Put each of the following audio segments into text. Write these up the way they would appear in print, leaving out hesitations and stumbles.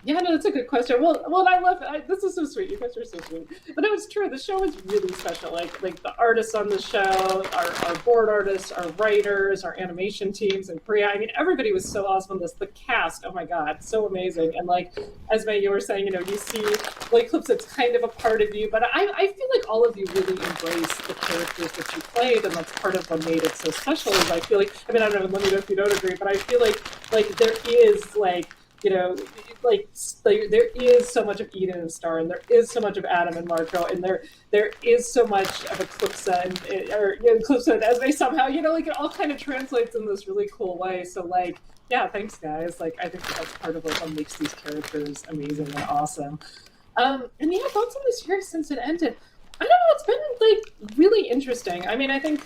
Yeah, no, that's a good question. Well, I love it. This is so sweet. You guys are so sweet. But no, it's true. The show is really special. Like the artists on the show, our board artists, our writers, our animation teams in Korea. I mean, everybody was so awesome. The cast, oh my god, so amazing. And like Esme, you were saying, you see like clips that's kind of a part of you. But I feel like all of you really embrace the characters that you played, and that's part of what made it so special. Is I feel like, I mean, I don't know. Let me know if you don't agree, but I feel like there is like there is so much of Eden and Star, and there is so much of Adam and Marco, and there is so much of Eclipsa or Eclipsa and Esme somehow, like it all kind of translates in this really cool way. So like, yeah, thanks guys. Like I think that's part of what makes these characters amazing and awesome. And yeah, thoughts on the series since it ended. I don't know, it's been like really interesting. I mean, I think,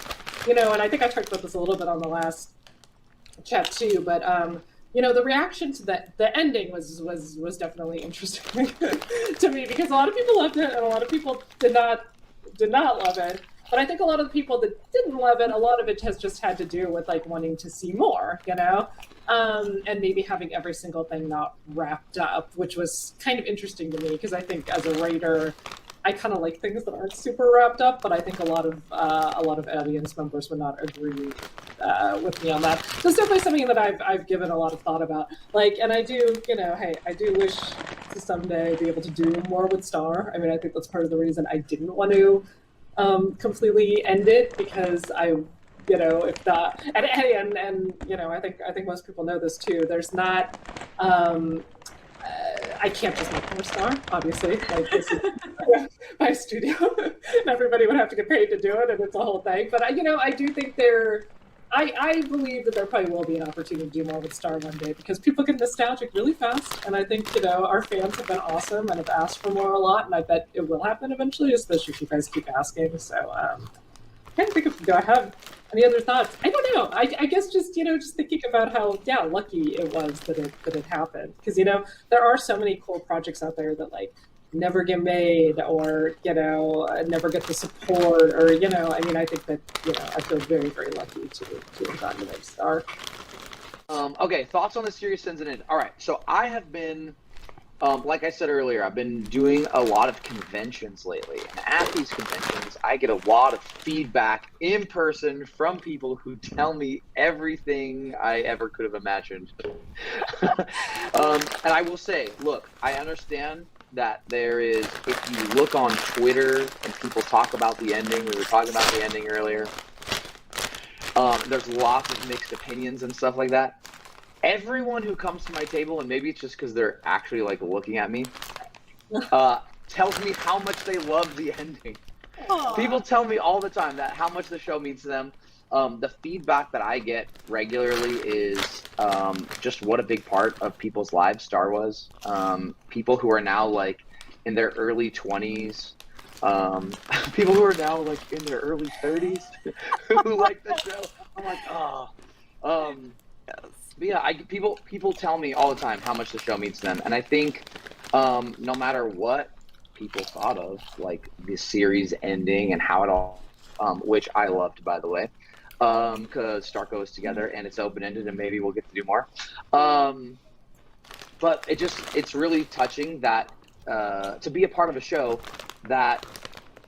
and I think I talked about this a little bit on the last chat too, but the reaction to the ending was definitely interesting to me, because a lot of people loved it and a lot of people did not love it. But I think a lot of the people that didn't love it, a lot of it has just had to do with like wanting to see more, and maybe having every single thing not wrapped up, which was kind of interesting to me, because I think as a writer, I kind of like things that aren't super wrapped up, but I think a lot of audience members would not agree with me on that. So it's definitely something that I've given a lot of thought about. Like, and I do, hey, I do wish to someday be able to do more with Star. I mean, I think that's part of the reason I didn't want to completely end it, because if that, and I think most people know this too. There's not. I can't just make more Star, obviously. Like this is my studio, and everybody would have to get paid to do it, and it's a whole thing. But I do think I believe that there probably will be an opportunity to do more with Star one day, because people get nostalgic really fast, and I think our fans have been awesome and have asked for more a lot, and I bet it will happen eventually, especially if you guys keep asking. So I can't think of. Do I have any other thoughts? I don't know. I guess just just thinking about how lucky it was that it happened, because there are so many cool projects out there that like never get made, or never get the support, or I mean, I think that I feel very, very lucky to have gotten to Star. Okay, thoughts on the series since it ended. All right, so I have been like I said earlier, I've been doing a lot of conventions lately, and at these conventions I get a lot of feedback in person from people who tell me everything I ever could have imagined. And I will say, look, I understand that there is, if you look on Twitter and people talk about the ending, we were talking about the ending earlier, there's lots of mixed opinions and stuff like that. Everyone who comes to my table, and maybe it's just because they're actually like looking at me, tells me how much they love the ending. Aww. People tell me all the time that how much the show means to them. The feedback that I get regularly is just what a big part of people's lives Star was. People who are now like in their early 20s, people who are now like in their early 30s who like the show. I'm like, oh. Yes. But yeah, people tell me all the time how much the show means to them, and I think no matter what people thought of like the series ending and how it all, which I loved, by the way, because Star goes together and it's open ended, and maybe we'll get to do more. But it's really touching that to be a part of a show that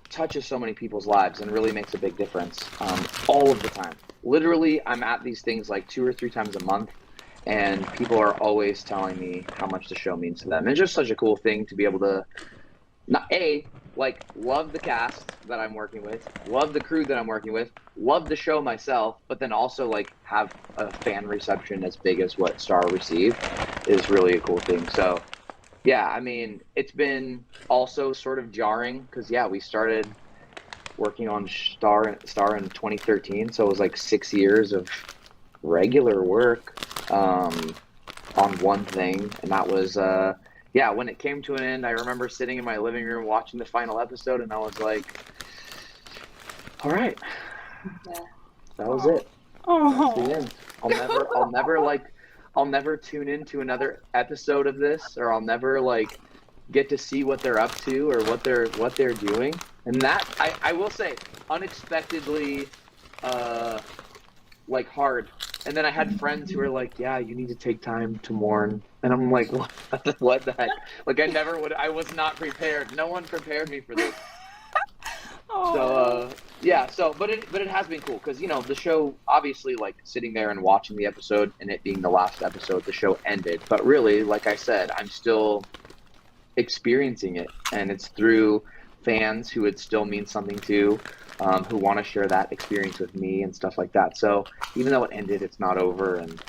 touches so many people's lives and really makes a big difference all of the time. Literally, I'm at these things like 2 or 3 times a month, and people are always telling me how much the show means to them. And it's just such a cool thing to be able to, love the cast that I'm working with, love the crew that I'm working with, love the show myself, but then also like have a fan reception as big as what Star received is really a cool thing. So yeah, I mean, it's been also sort of jarring because we started working on Star in 2013, so it was like 6 years of regular work on one thing, and that was when it came to an end, I remember sitting in my living room watching the final episode, and I was like, all right, that was it. That's the end. I'll never tune into another episode of this, or I'll never like get to see what they're up to or what they're doing. And that I will say, unexpectedly like hard. And then I had friends who were like, "Yeah, you need to take time to mourn." And I'm like, "What the heck?" Like I was not prepared. No one prepared me for this. So yeah, but it has been cool because the show, obviously, like sitting there and watching the episode and it being the last episode, the show ended. But really, like I said, I'm still experiencing it, and it's through fans who it still means something to, who want to share that experience with me and stuff like that. So even though it ended, it's not over, and